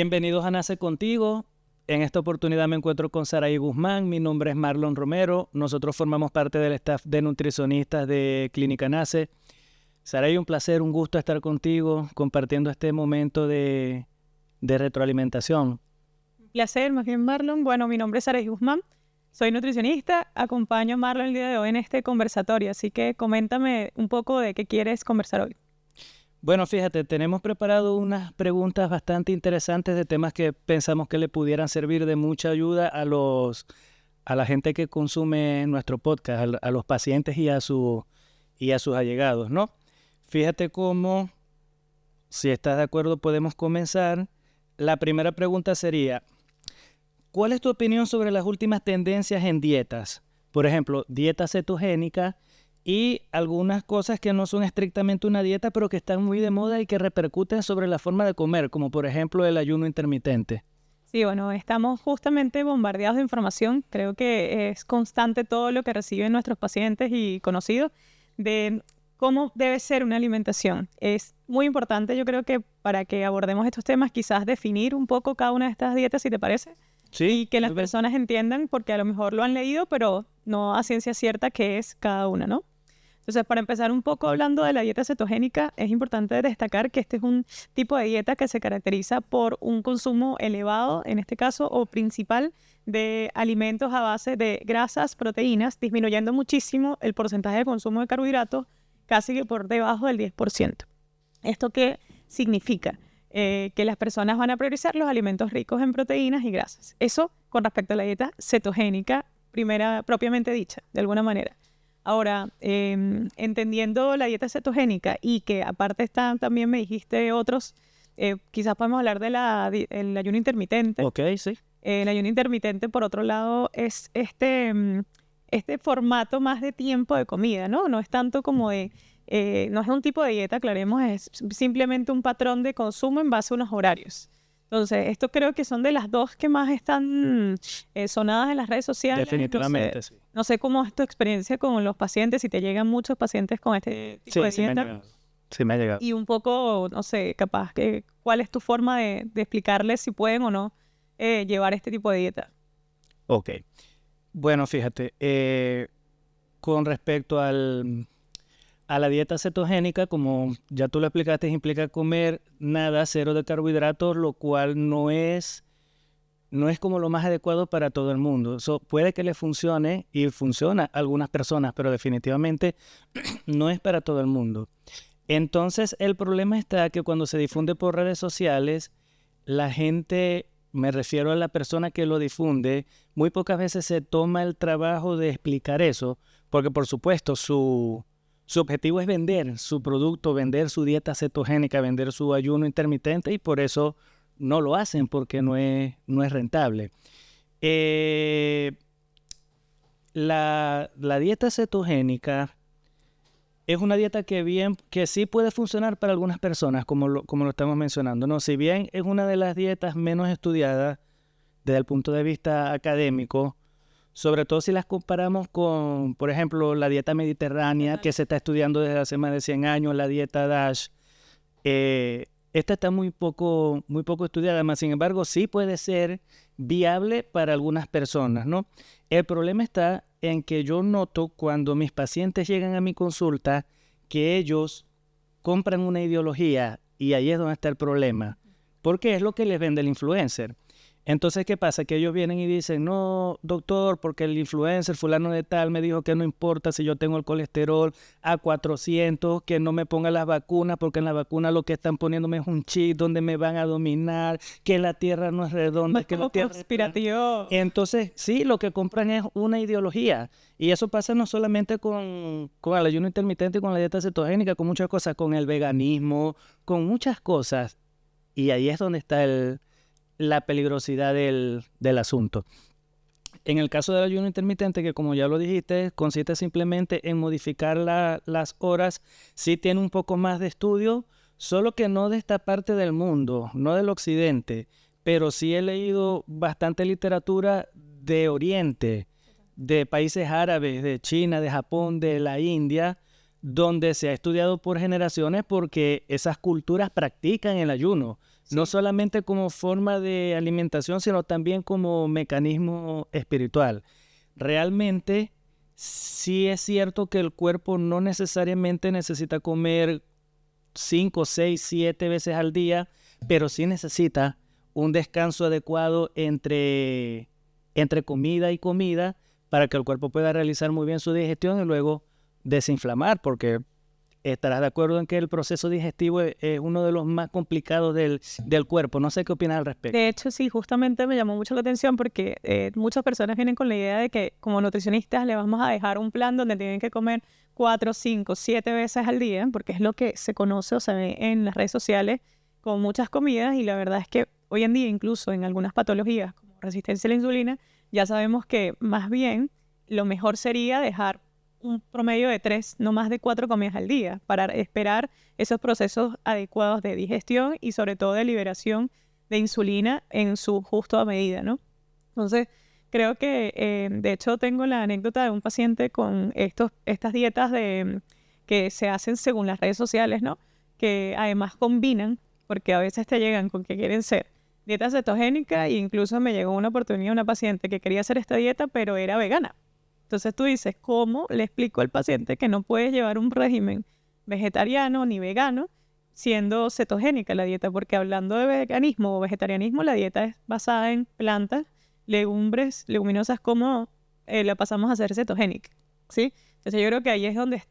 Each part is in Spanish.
Bienvenidos a Nace Contigo. En esta oportunidad me encuentro con Saraí Guzmán. Mi nombre es Marlon Romero. Nosotros formamos parte del staff de nutricionistas de Clínica Nace. Saraí, un placer, un gusto estar contigo compartiendo este momento de retroalimentación. Un placer, más bien Marlon. Bueno, mi nombre es Saraí Guzmán. Soy nutricionista. Acompaño a Marlon el día de hoy en este conversatorio. Así que coméntame un poco de qué quieres conversar hoy. Bueno, fíjate, tenemos preparado unas preguntas bastante interesantes de temas que pensamos que le pudieran servir de mucha ayuda a la gente que consume nuestro podcast, a los pacientes y a sus allegados, ¿no? Fíjate cómo, si estás de acuerdo, podemos comenzar. La primera pregunta sería, ¿cuál es tu opinión sobre las últimas tendencias en dietas? Por ejemplo, dieta cetogénica y algunas cosas que no son estrictamente una dieta, pero que están muy de moda y que repercuten sobre la forma de comer, como por ejemplo el ayuno intermitente. Sí, bueno, estamos justamente bombardeados de información. Creo que es constante todo lo que reciben nuestros pacientes y conocidos de cómo debe ser una alimentación. Es muy importante, yo creo que para que abordemos estos temas, quizás definir un poco cada una de estas dietas, si te parece. Sí, y que las personas entiendan, porque a lo mejor lo han leído, pero no a ciencia cierta qué es cada una, ¿no? Entonces, para empezar un poco hablando de la dieta cetogénica, es importante destacar que este es un tipo de dieta que se caracteriza por un consumo elevado, en este caso, o principal, de alimentos a base de grasas, proteínas, disminuyendo muchísimo el porcentaje de consumo de carbohidratos, casi que por debajo del 10%. ¿Esto qué significa? Que las personas van a priorizar los alimentos ricos en proteínas y grasas. Eso con respecto a la dieta cetogénica, propiamente dicha, de alguna manera. Ahora, entendiendo la dieta cetogénica y que aparte están, también me dijiste otros, quizás podemos hablar del ayuno intermitente. Ok, sí. El ayuno intermitente, por otro lado, es este formato más de tiempo de comida, ¿no? No es tanto como de... no es un tipo de dieta, aclaremos, es simplemente un patrón de consumo en base a unos horarios. Entonces, esto creo que son de las dos que más están sonadas en las redes sociales. Definitivamente, sí. No sé cómo es tu experiencia con los pacientes, si te llegan muchos pacientes con este tipo de dieta. Sí, me ha llegado. Y un poco, no sé, capaz, ¿cuál es tu forma de explicarles si pueden o no llevar este tipo de dieta? Ok. Bueno, fíjate, con respecto a la dieta cetogénica, como ya tú lo explicaste, implica comer nada, cero de carbohidratos, lo cual no es como lo más adecuado para todo el mundo. Eso puede que le funcione y funciona a algunas personas, pero definitivamente no es para todo el mundo. Entonces, el problema está que cuando se difunde por redes sociales, la gente, me refiero a la persona que lo difunde, muy pocas veces se toma el trabajo de explicar eso, porque por supuesto su objetivo es vender su producto, vender su dieta cetogénica, vender su ayuno intermitente y por eso no lo hacen porque no es rentable. La dieta cetogénica es una dieta que sí puede funcionar para algunas personas, como lo estamos mencionando, ¿no? Si bien es una de las dietas menos estudiadas desde el punto de vista académico, sobre todo si las comparamos con, por ejemplo, la dieta mediterránea que se está estudiando desde hace más de 100 años, la dieta DASH. Esta está muy poco estudiada, más sin embargo sí puede ser viable para algunas personas, ¿no? El problema está en que yo noto cuando mis pacientes llegan a mi consulta que ellos compran una ideología y ahí es donde está el problema, porque es lo que les vende el influencer. Entonces, ¿qué pasa? Que ellos vienen y dicen, no, doctor, porque el influencer fulano de tal me dijo que no importa si yo tengo el colesterol a 400, que no me ponga las vacunas, porque en la vacuna lo que están poniéndome es un chip donde me van a dominar, que la tierra no es redonda, que la tierra conspirativo. Entonces, sí, lo que compran es una ideología. Y eso pasa no solamente con el ayuno intermitente y con la dieta cetogénica, con muchas cosas, con el veganismo, con muchas cosas. Y ahí es donde está la peligrosidad del asunto. En el caso del ayuno intermitente, que como ya lo dijiste, consiste simplemente en modificar las horas, sí tiene un poco más de estudio, solo que no de esta parte del mundo, no del occidente, pero sí he leído bastante literatura de Oriente, de países árabes, de China, de Japón, de la India, donde se ha estudiado por generaciones porque esas culturas practican el ayuno. no solamente como forma de alimentación, sino también como mecanismo espiritual. Realmente, sí es cierto que el cuerpo no necesariamente necesita comer 5, 6, 7 veces al día, pero sí necesita un descanso adecuado entre comida y comida para que el cuerpo pueda realizar muy bien su digestión y luego desinflamar, porque estarás de acuerdo en que el proceso digestivo es uno de los más complicados del cuerpo. No sé qué opinas al respecto. De hecho, sí, justamente me llamó mucho la atención porque muchas personas vienen con la idea de que como nutricionistas le vamos a dejar un plan donde tienen que comer 4, 5, 7 veces al día, porque es lo que se conoce o se ve en las redes sociales con muchas comidas, y la verdad es que hoy en día incluso en algunas patologías como resistencia a la insulina, ya sabemos que más bien lo mejor sería dejar un promedio de 3, no más de 4 comidas al día, para esperar esos procesos adecuados de digestión y sobre todo de liberación de insulina en su justa medida, ¿no? Entonces, creo que, de hecho, tengo la anécdota de un paciente con estas dietas que se hacen según las redes sociales, ¿no? Que además combinan, porque a veces te llegan con que quieren ser dieta cetogénica, e incluso me llegó una oportunidad una paciente que quería hacer esta dieta, pero era vegana. Entonces tú dices, ¿cómo le explico al paciente que no puedes llevar un régimen vegetariano ni vegano siendo cetogénica la dieta? Porque hablando de veganismo o vegetarianismo, la dieta es basada en plantas, legumbres, leguminosas, como la pasamos a ser cetogénica, ¿sí? Entonces yo creo que ahí es donde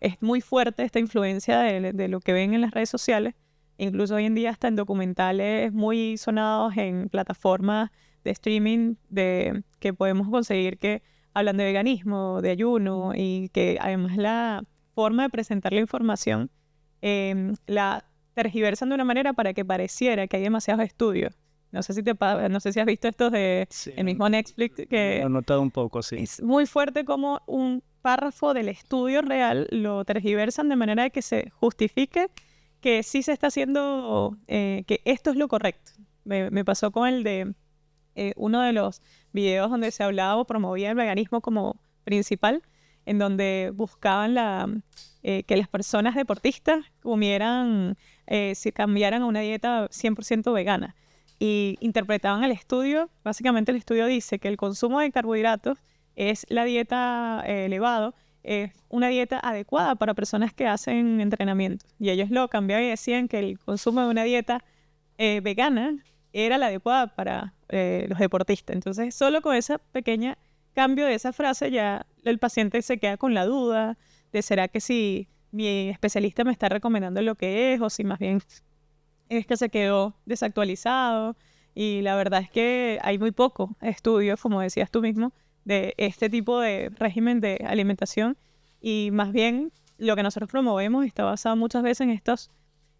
es muy fuerte esta influencia de lo que ven en las redes sociales, incluso hoy en día hasta en documentales muy sonados en plataformas de streaming que podemos conseguir que hablan de veganismo, de ayuno, y que además la forma de presentar la información la tergiversan de una manera para que pareciera que hay demasiados estudios. No sé si has visto estos Sí, el mismo Netflix, lo que he notado un poco, sí. es muy fuerte como un párrafo del estudio real lo tergiversan de manera de que se justifique que sí se está haciendo, que esto es lo correcto. Me pasó con el de uno de los videos donde se hablaba o promovía el veganismo como principal, en donde buscaban que las personas deportistas se cambiaran a una dieta 100% vegana. Y interpretaban el estudio. Básicamente el estudio dice que el consumo de carbohidratos es la dieta elevado, es una dieta adecuada para personas que hacen entrenamiento. Y ellos lo cambiaban y decían que el consumo de una dieta vegana era la adecuada para los deportistas. Entonces, solo con ese pequeño cambio de esa frase ya el paciente se queda con la duda de ¿será que si mi especialista me está recomendando lo que es, o si más bien es que se quedó desactualizado? Y la verdad es que hay muy pocos estudios, como decías tú mismo, de este tipo de régimen de alimentación, y más bien lo que nosotros promovemos está basado muchas veces en estos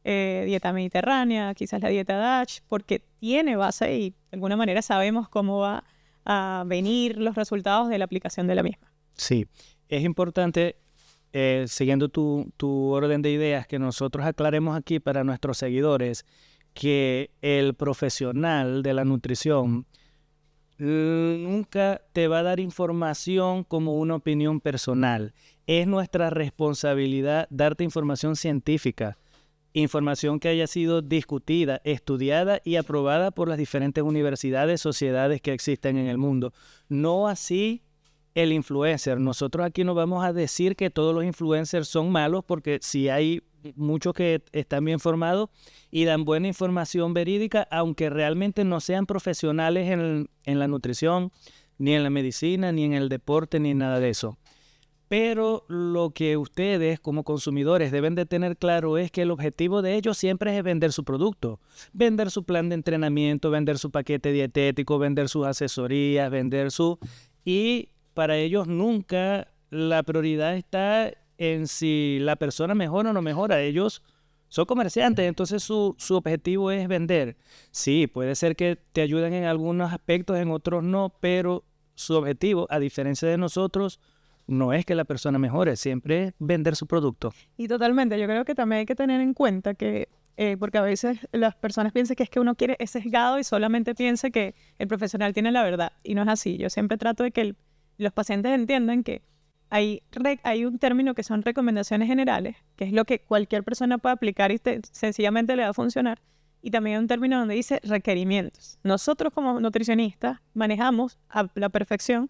dieta mediterránea, quizás la dieta DASH, porque tiene base y de alguna manera sabemos cómo va a venir los resultados de la aplicación de la misma. Sí, es importante, siguiendo tu orden de ideas, que nosotros aclaremos aquí para nuestros seguidores que el profesional de la nutrición nunca te va a dar información como una opinión personal. Es nuestra responsabilidad darte información científica, información que haya sido discutida, estudiada y aprobada por las diferentes universidades, sociedades que existen en el mundo. No así el influencer. Nosotros aquí no vamos a decir que todos los influencers son malos, porque sí hay muchos que están bien formados y dan buena información verídica, aunque realmente no sean profesionales en la nutrición, ni en la medicina, ni en el deporte, ni nada de eso. Pero lo que ustedes como consumidores deben de tener claro es que el objetivo de ellos siempre es vender su producto, vender su plan de entrenamiento, vender su paquete dietético, vender sus asesorías, y para ellos nunca la prioridad está en si la persona mejora o no mejora. Ellos son comerciantes, entonces su objetivo es vender. Sí, puede ser que te ayuden en algunos aspectos, en otros no, pero su objetivo, a diferencia de nosotros, no es que la persona mejore, siempre es vender su producto. Y totalmente, yo creo que también hay que tener en cuenta que, porque a veces las personas piensan que es que uno es sesgado y solamente piensa que el profesional tiene la verdad, y no es así. Yo siempre trato de que los pacientes entiendan que hay un término que son recomendaciones generales, que es lo que cualquier persona puede aplicar y sencillamente le va a funcionar. y también hay un término donde dice requerimientos. Nosotros como nutricionistas manejamos a la perfección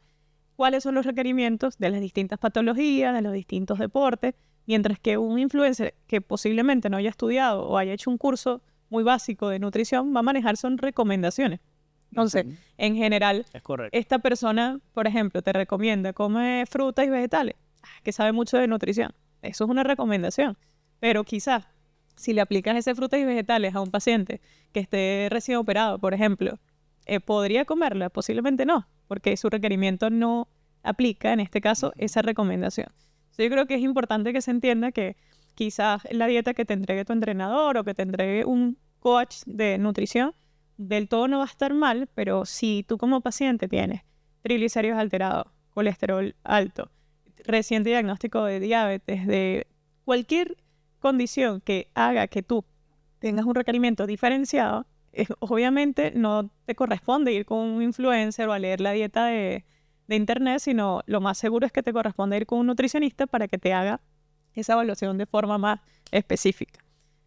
cuáles son los requerimientos de las distintas patologías, de los distintos deportes, mientras que un influencer que posiblemente no haya estudiado o haya hecho un curso muy básico de nutrición va a manejar son recomendaciones. Entonces, en general, Es correcto. esta persona, por ejemplo, te recomienda come frutas y vegetales, que sabe mucho de nutrición. Eso es una recomendación. Pero quizás, si le aplicas ese frutas y vegetales a un paciente que esté recién operado, por ejemplo, ¿podría comerla? Posiblemente no, porque su requerimiento no aplica, en este caso, esa recomendación. Yo creo que es importante que se entienda que quizás la dieta que te entregue tu entrenador o que te entregue un coach de nutrición del todo no va a estar mal, pero si tú como paciente tienes triglicéridos alterados, colesterol alto, reciente diagnóstico de diabetes, de cualquier condición que haga que tú tengas un requerimiento diferenciado, obviamente no te corresponde ir con un influencer o a leer la dieta de internet, sino lo más seguro es que te corresponde ir con un nutricionista para que te haga esa evaluación de forma más específica.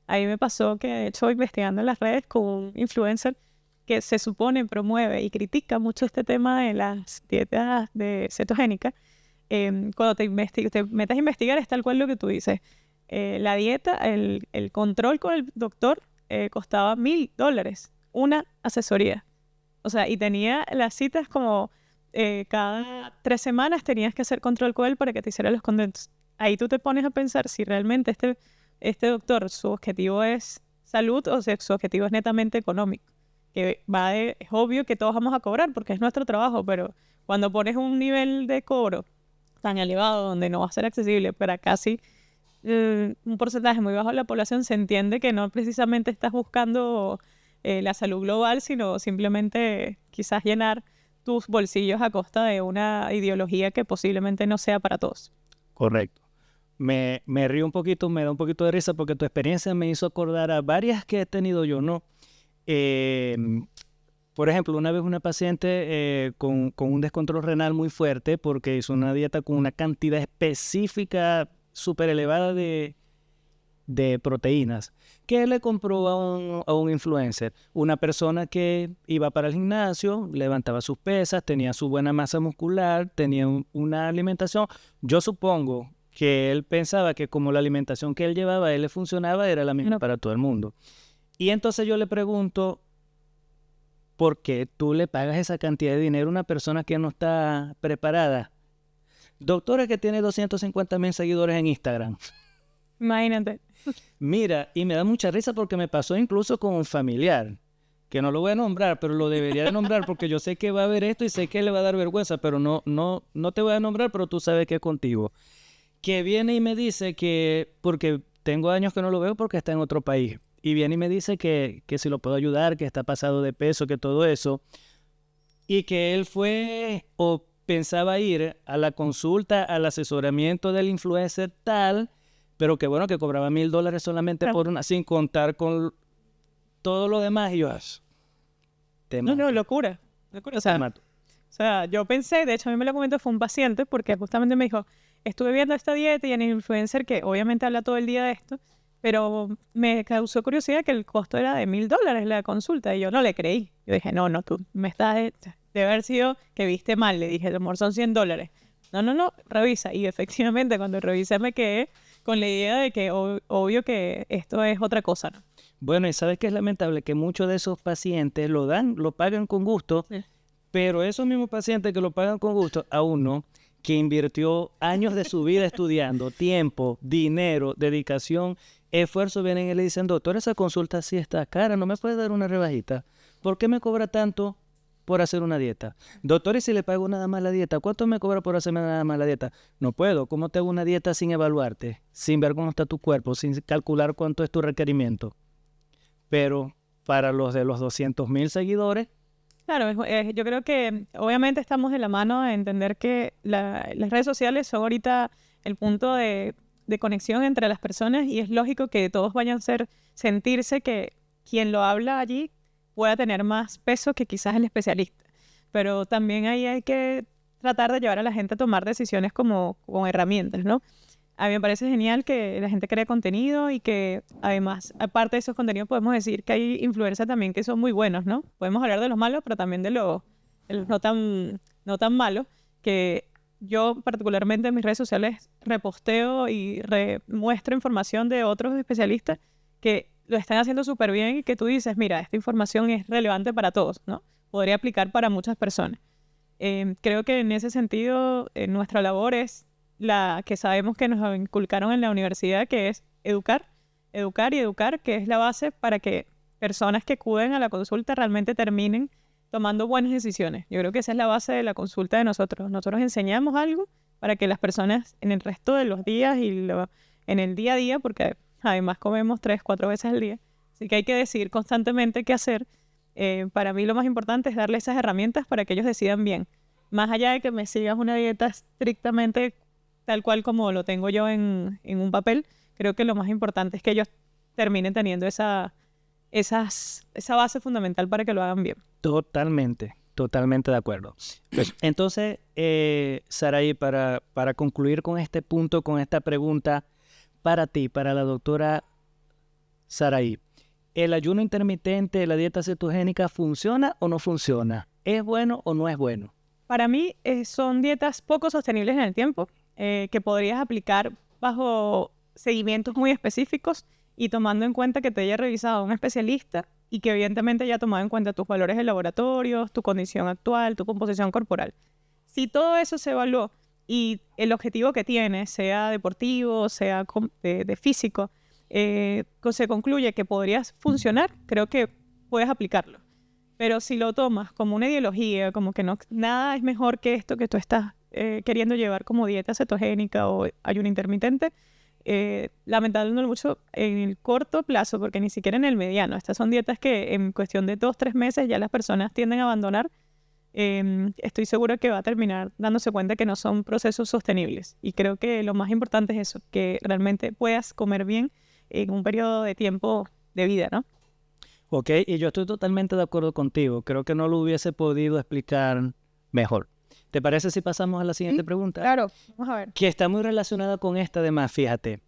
A mí me pasó que, de hecho, investigando en las redes con un influencer que se supone promueve y critica mucho este tema de las dietas cetogénicas. Cuando te metas a investigar es tal cual lo que tú dices. La dieta, el control con el doctor costaba $1,000, una asesoría. O sea, y tenía las citas como cada 3 semanas tenías que hacer control con él para que te hiciera los condensos. Ahí tú te pones a pensar si realmente este doctor, su objetivo es salud o si su objetivo es netamente económico. Que es obvio que todos vamos a cobrar porque es nuestro trabajo, pero cuando pones un nivel de cobro tan elevado donde no va a ser accesible para casi un porcentaje muy bajo de la población, se entiende que no precisamente estás buscando la salud global, sino simplemente quizás llenar tus bolsillos a costa de una ideología que posiblemente no sea para todos. Correcto. Me río un poquito, me da un poquito de risa porque tu experiencia me hizo acordar a varias que he tenido yo, ¿no? Por ejemplo, una vez una paciente con un descontrol renal muy fuerte porque hizo una dieta con una cantidad específica súper elevada de proteínas, que le compró a un influencer, una persona que iba para el gimnasio, levantaba sus pesas, tenía su buena masa muscular, tenía una alimentación. Yo supongo que él pensaba que como la alimentación que él llevaba a él le funcionaba, era la misma para todo el mundo. Y entonces yo le pregunto, ¿por qué tú le pagas esa cantidad de dinero a una persona que no está preparada? Doctora que tiene 250,000 seguidores en Instagram. Imagínate. Mira, y me da mucha risa porque me pasó incluso con un familiar, que no lo voy a nombrar, pero lo debería de nombrar porque yo sé que va a ver esto y sé que le va a dar vergüenza, pero no te voy a nombrar, pero tú sabes que es contigo. Que viene y me dice que, porque tengo años que no lo veo porque está en otro país, y viene y me dice que si lo puedo ayudar, que está pasado de peso, que todo eso, y que él fue o pensaba ir a la consulta, al asesoramiento del influencer tal, pero que bueno, que cobraba $1,000 solamente por una, sin contar con todo lo demás. Y yo, No, locura. O sea, yo pensé, de hecho a mí me lo comentó, fue un paciente, porque justamente me dijo, estuve viendo esta dieta y en el influencer que obviamente habla todo el día de esto, pero me causó curiosidad que el costo era de $1,000 la consulta y yo no le creí. Yo dije, no, tú me estás, debe haber sido que viste mal. Le dije, amor, son $100. No, revisa. Y efectivamente cuando revisé me quedé con la idea de que obvio que esto es otra cosa, ¿no? Bueno, y sabes que es lamentable que muchos de esos pacientes lo pagan con gusto, sí. Pero esos mismos pacientes que lo pagan con gusto, a uno que invirtió años de su vida estudiando, tiempo, dinero, dedicación, esfuerzo, vienen y le dicen, doctor, esa consulta sí está cara, ¿no me puede dar una rebajita? ¿Por qué me cobra tanto por hacer una dieta? Doctor, y si le pago nada más la dieta, ¿cuánto me cobra por hacerme nada más la dieta? No puedo. ¿Cómo te hago una dieta sin evaluarte, sin ver cómo está tu cuerpo, sin calcular cuánto es tu requerimiento? Pero para los de los 200,000 seguidores... Claro, yo creo que obviamente estamos de la mano de entender que las redes sociales son ahorita el punto de conexión entre las personas y es lógico que todos vayan a sentirse que quien lo habla allí pueda tener más peso que quizás el especialista. Pero también ahí hay que tratar de llevar a la gente a tomar decisiones como herramientas, ¿no? a mí me parece genial que la gente cree contenido y que además, aparte de esos contenidos, podemos decir que hay influencers también que son muy buenos, ¿no? Podemos hablar de los malos, pero también de los no tan malos, que yo particularmente en mis redes sociales reposteo y muestro información de otros especialistas que lo están haciendo súper bien y que tú dices, mira, esta información es relevante para todos, ¿no? Podría aplicar para muchas personas. Creo que en ese sentido nuestra labor es la que sabemos que nos inculcaron en la universidad, que es educar, educar y educar, que es la base para que personas que acuden a la consulta realmente terminen tomando buenas decisiones. Yo creo que esa es la base de la consulta de nosotros. Nosotros enseñamos algo para que las personas en el resto de los días y en el día a día, porque además comemos 3, 4 veces al día, así que hay que decidir constantemente qué hacer. Para mí lo más importante es darle esas herramientas para que ellos decidan bien. Más allá de que me sigas una dieta estrictamente tal cual como lo tengo yo en un papel, creo que lo más importante es que ellos terminen teniendo esa base fundamental para que lo hagan bien. Totalmente de acuerdo. Pues, entonces, Saraí, para concluir con este punto, con esta pregunta, para ti, para la doctora Saraí, ¿el ayuno intermitente, la dieta cetogénica, funciona o no funciona? ¿Es bueno o no es bueno? Para mí son dietas poco sostenibles en el tiempo, que podrías aplicar bajo seguimientos muy específicos y tomando en cuenta que te haya revisado un especialista y que evidentemente haya tomado en cuenta tus valores de laboratorio, tu condición actual, tu composición corporal. Si todo eso se evaluó y el objetivo que tienes, sea deportivo, sea de físico, se concluye que podrías funcionar, creo que puedes aplicarlo. Pero si lo tomas como una ideología, como que no, nada es mejor que esto que tú estás queriendo llevar como dieta cetogénica o ayuno intermitente, lamentándolo mucho en el corto plazo, porque ni siquiera en el mediano. Estas son dietas que en cuestión de 2, 3 meses ya las personas tienden a abandonar. Estoy segura que va a terminar dándose cuenta que no son procesos sostenibles. Y creo que lo más importante es eso, que realmente puedas comer bien en un periodo de tiempo de vida, ¿no? Ok, y yo estoy totalmente de acuerdo contigo. Creo que no lo hubiese podido explicar mejor. ¿Te parece si pasamos a la siguiente pregunta? Claro, vamos a ver. Que está muy relacionada con esta además, fíjate.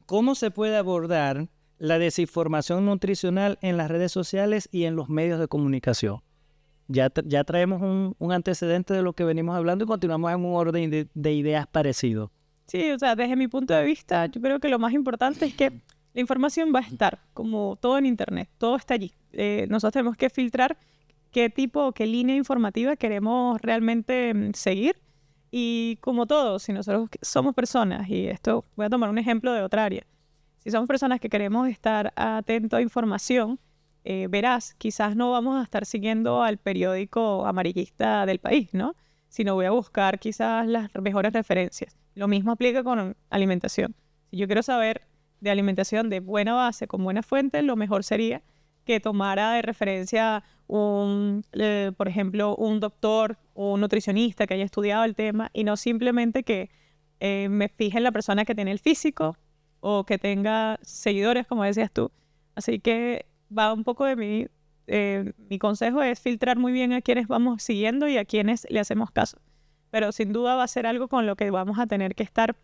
¿Cómo se puede abordar la desinformación nutricional en las redes sociales y en los medios de comunicación? Ya traemos un antecedente de lo que venimos hablando y continuamos en un orden de ideas parecido. Sí, o sea, desde mi punto de vista, yo creo que lo más importante es que la información va a estar, como todo en Internet, todo está allí. Nosotros tenemos que filtrar qué línea informativa queremos realmente seguir. Y como todo, si nosotros somos personas, y esto voy a tomar un ejemplo de otra área, si somos personas que queremos estar atentos a información, verás, quizás no vamos a estar siguiendo al periódico amarillista del país, ¿no? Sino voy a buscar quizás las mejores referencias. Lo mismo aplica con alimentación. Si yo quiero saber de alimentación de buena base, con buena fuente, lo mejor sería que tomara de referencia por ejemplo, un doctor o un nutricionista que haya estudiado el tema y no simplemente que me fije en la persona que tiene el físico o que tenga seguidores, como decías tú. Así que va un poco de mi consejo es filtrar muy bien a quienes vamos siguiendo y a quienes le hacemos caso. Pero sin duda va a ser algo con lo que vamos a tener que estar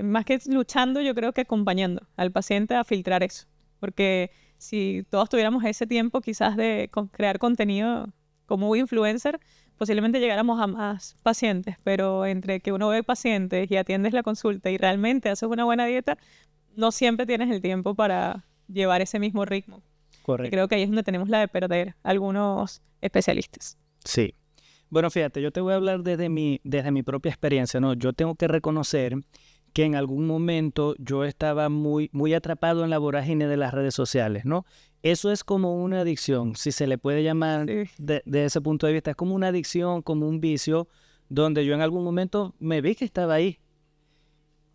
más que luchando, yo creo que acompañando al paciente a filtrar eso. Porque si todos tuviéramos ese tiempo quizás de crear contenido como influencer, posiblemente llegáramos a más pacientes, pero entre que uno ve pacientes y atiendes la consulta y realmente haces una buena dieta, no siempre tienes el tiempo para llevar ese mismo ritmo. Correcto. Y creo que ahí es donde tenemos la de perder algunos especialistas. Sí. Bueno, fíjate, yo te voy a hablar desde mi propia experiencia, ¿no? Yo tengo que reconocer que en algún momento yo estaba muy, muy atrapado en la vorágine de las redes sociales, ¿no? Eso es como una adicción, si se le puede llamar Sí. de ese punto de vista. Es como una adicción, como un vicio, donde yo en algún momento me vi que estaba ahí.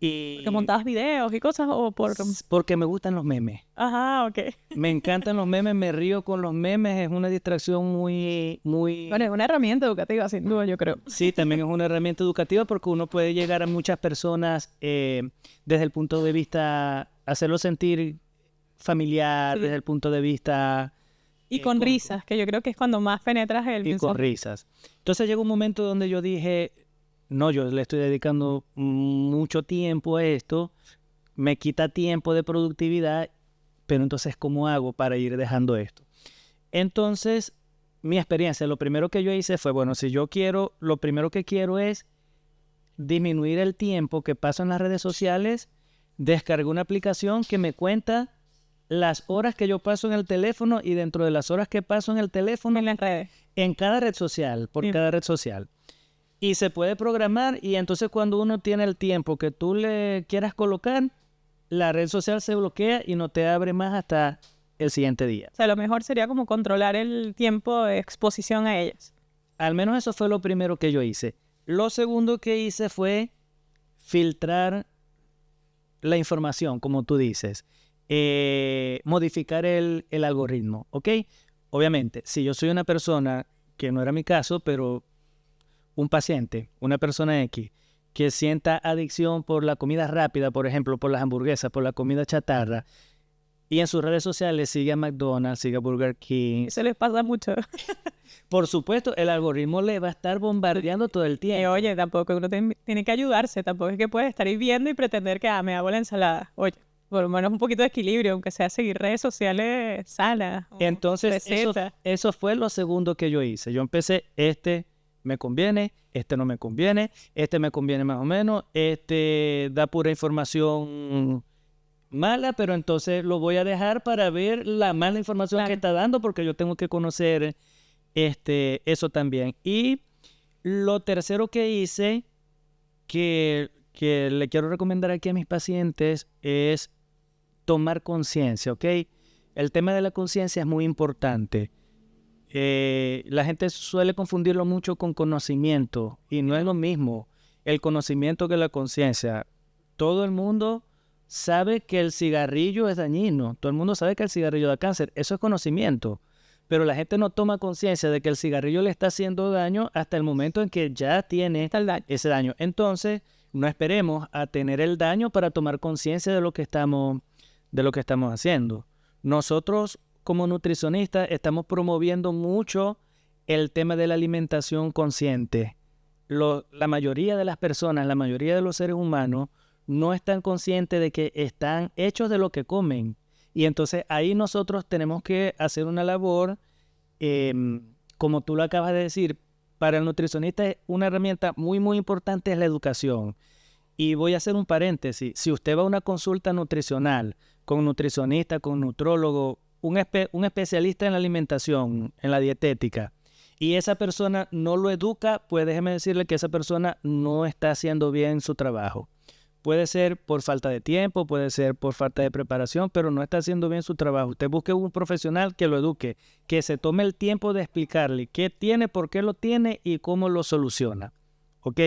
Y ¿Porque montabas videos y cosas o por...? porque me gustan los memes. Ajá, ok. Me encantan los memes, me río con los memes, es una distracción muy... Bueno, es una herramienta educativa, sin duda, yo creo. Sí, también es una herramienta educativa porque uno puede llegar a muchas personas desde el punto de vista, hacerlo sentir familiar, Sí. desde el punto de vista... Y con risas, que yo creo que es cuando más penetras el Y con mensaje. risas. Entonces llegó un momento donde yo dije, no, yo le estoy dedicando mucho tiempo a esto, me quita tiempo de productividad, pero entonces, ¿cómo hago para ir dejando esto? Entonces, mi experiencia, lo primero que yo hice fue, bueno, si yo quiero, lo primero que quiero es disminuir el tiempo que paso en las redes sociales, descargué una aplicación que me cuenta las horas que yo paso en el teléfono y dentro de las horas que paso en el teléfono, En las redes. en cada red social, por Bien. cada red social. Y se puede programar y entonces cuando uno tiene el tiempo que tú le quieras colocar, la red social se bloquea y no te abre más hasta el siguiente día. O sea, lo mejor sería como controlar el tiempo de exposición a ellas. Al menos eso fue lo primero que yo hice. Lo segundo que hice fue filtrar la información, como tú dices. Modificar el algoritmo, ¿ok? Obviamente, si yo soy una persona, que no era mi caso, pero un paciente, una persona X, que sienta adicción por la comida rápida, por ejemplo, por las hamburguesas, por la comida chatarra, y en sus redes sociales sigue a McDonald's, sigue a Burger King. Eso les pasa mucho. Por supuesto, el algoritmo le va a estar bombardeando todo el Y tiempo. oye, tampoco uno tiene que ayudarse, tampoco es que puedes estar ahí viendo y pretender que me hago la ensalada. Oye, por lo menos un poquito de equilibrio, aunque sea seguir redes sociales sanas. o Entonces, recetas. eso fue lo segundo que yo hice. Yo empecé, este me conviene, este no me conviene, este me conviene más o menos, este da pura información mala, pero entonces lo voy a dejar para ver la mala información Claro. que está dando porque yo tengo que conocer eso también. Y lo tercero que hice, que le quiero recomendar aquí a mis pacientes, es tomar conciencia, ¿ok? El tema de la conciencia es muy importante. La gente suele confundirlo mucho con conocimiento y no es lo mismo el conocimiento que la conciencia. Todo el mundo sabe que el cigarrillo es dañino, todo el mundo sabe que el cigarrillo da cáncer, eso es conocimiento, pero la gente no toma conciencia de que el cigarrillo le está haciendo daño hasta el momento en que ya tiene Está el daño. ese daño. Entonces, no esperemos a tener el daño para tomar conciencia de lo que estamos haciendo. Nosotros, como nutricionistas, estamos promoviendo mucho el tema de la alimentación consciente. La mayoría de las personas, la mayoría de los seres humanos, no están conscientes de que están hechos de lo que comen. Y entonces ahí nosotros tenemos que hacer una labor, como tú lo acabas de decir, para el nutricionista una herramienta muy, muy importante es la educación. Y voy a hacer un paréntesis. Si usted va a una consulta nutricional con nutricionista, con nutrólogo, un especialista en la alimentación, en la dietética, y esa persona no lo educa, pues déjeme decirle que esa persona no está haciendo bien su trabajo. Puede ser por falta de tiempo, puede ser por falta de preparación, pero no está haciendo bien su trabajo. Usted busque un profesional que lo eduque, que se tome el tiempo de explicarle qué tiene, por qué lo tiene y cómo lo soluciona. ¿Ok?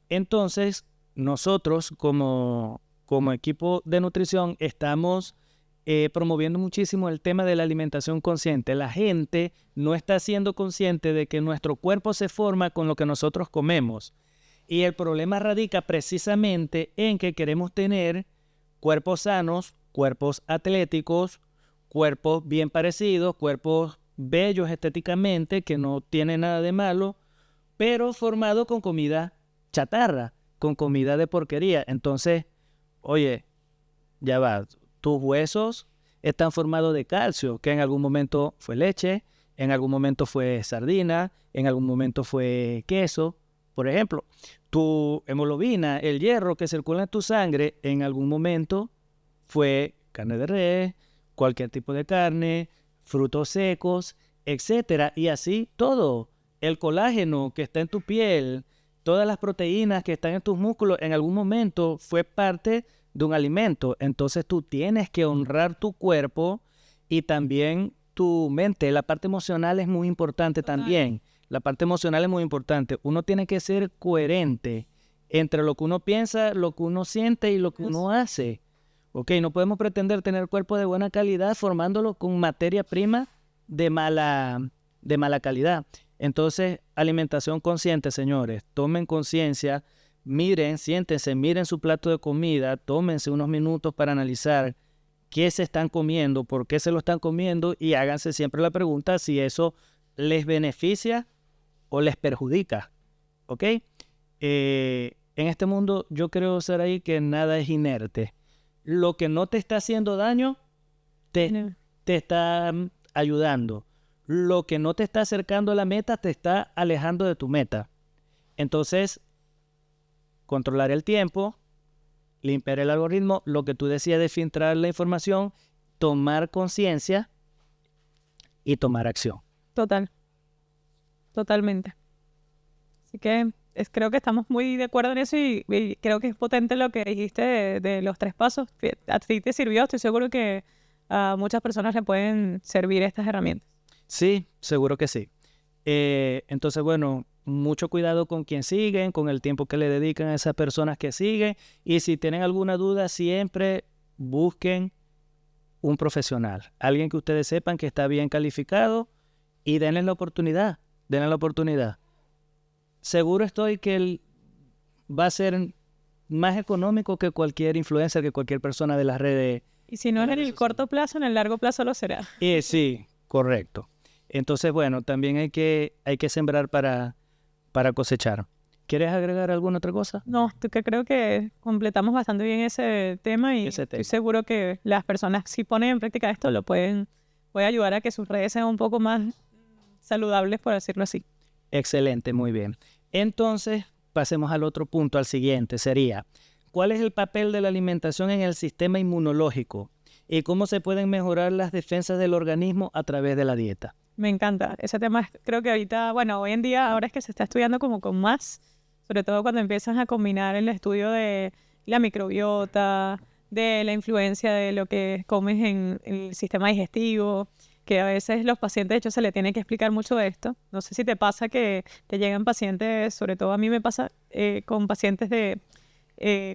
Entonces, nosotros como equipo de nutrición estamos promoviendo muchísimo el tema de la alimentación consciente. La gente no está siendo consciente de que nuestro cuerpo se forma con lo que nosotros comemos. Y el problema radica precisamente en que queremos tener cuerpos sanos, cuerpos atléticos, cuerpos bien parecidos, cuerpos bellos estéticamente, que no tienen nada de malo, pero formados con comida chatarra, con comida de porquería. Entonces, oye, ya va, tus huesos están formados de calcio, que en algún momento fue leche, en algún momento fue sardina, en algún momento fue queso. Por ejemplo, tu hemoglobina, el hierro que circula en tu sangre, en algún momento fue carne de res, cualquier tipo de carne, frutos secos, etcétera, y así todo. El colágeno que está en tu piel, todas las proteínas que están en tus músculos, en algún momento fue parte de un alimento. Entonces tú tienes que honrar tu cuerpo y también tu mente. La parte emocional es muy importante también. La parte emocional es muy importante. Uno tiene que ser coherente entre lo que uno piensa, lo que uno siente y lo que uno hace. Ok, no podemos pretender tener cuerpo de buena calidad formándolo con materia prima de mala calidad. Entonces, alimentación consciente, señores. Tomen conciencia, miren, siéntense, miren su plato de comida, tómense unos minutos para analizar qué se están comiendo, por qué se lo están comiendo y háganse siempre la pregunta si eso les beneficia o les perjudica. ¿Ok? en este mundo yo creo, Saraí, que nada es inerte. Lo que no te está haciendo daño te está ayudando. Lo que no te está acercando a la meta te está alejando de tu meta. Entonces, controlar el tiempo, limpiar el algoritmo, lo que tú decías de filtrar la información, tomar conciencia y tomar acción. Totalmente. Así que creo que estamos muy de acuerdo en eso y creo que es potente lo que dijiste de los 3 pasos. A ti te sirvió, estoy seguro que a muchas personas le pueden servir estas herramientas. Sí, seguro que sí. Entonces, bueno, mucho cuidado con quien siguen, con el tiempo que le dedican a esas personas que siguen. Y si tienen alguna duda, siempre busquen un profesional. Alguien que ustedes sepan que está bien calificado y denle la oportunidad. Seguro estoy que él va a ser más económico que cualquier influencer, que cualquier persona de las redes. Y si no es en el corto plazo, en el largo plazo lo será. Sí, correcto. Entonces, bueno, también hay que sembrar para cosechar. ¿Quieres agregar alguna otra cosa? No, que creo que completamos bastante bien ese tema y estoy seguro que las personas, si ponen en práctica esto, puede ayudar a que sus redes sean un poco más saludables, por decirlo así. Excelente, muy bien. Entonces, pasemos al otro punto, al siguiente. Sería, ¿cuál es el papel de la alimentación en el sistema inmunológico? ¿Y cómo se pueden mejorar las defensas del organismo a través de la dieta? Me encanta. Ese tema creo que ahorita, bueno, hoy en día, ahora es que se está estudiando como con más, sobre todo cuando empiezas a combinar el estudio de la microbiota, de la influencia de lo que comes en el sistema digestivo, que a veces los pacientes, de hecho, se le tiene que explicar mucho de esto. No sé si te pasa que te llegan pacientes, sobre todo a mí me pasa con pacientes de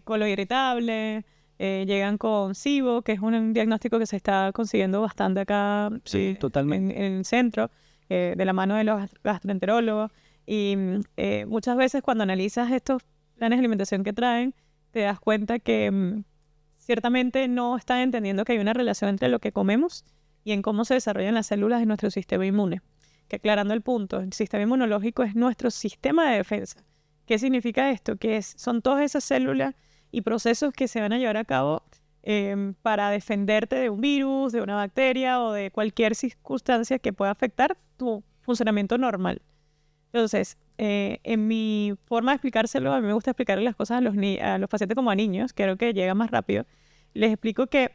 colon irritable, llegan con SIBO, que es un diagnóstico que se está consiguiendo bastante acá totalmente. En el centro, de la mano de los gastroenterólogos. Y muchas veces cuando analizas estos planes de alimentación que traen, te das cuenta que ciertamente no están entendiendo que hay una relación entre lo que comemos y en cómo se desarrollan las células de nuestro sistema inmune. Que aclarando el punto, el sistema inmunológico es nuestro sistema de defensa. ¿Qué significa esto? Que son todas esas células y procesos que se van a llevar a cabo para defenderte de un virus, de una bacteria o de cualquier circunstancia que pueda afectar tu funcionamiento normal. Entonces, en mi forma de explicárselo, a mí me gusta explicarle las cosas a los pacientes como a niños, creo que llega más rápido. Les explico que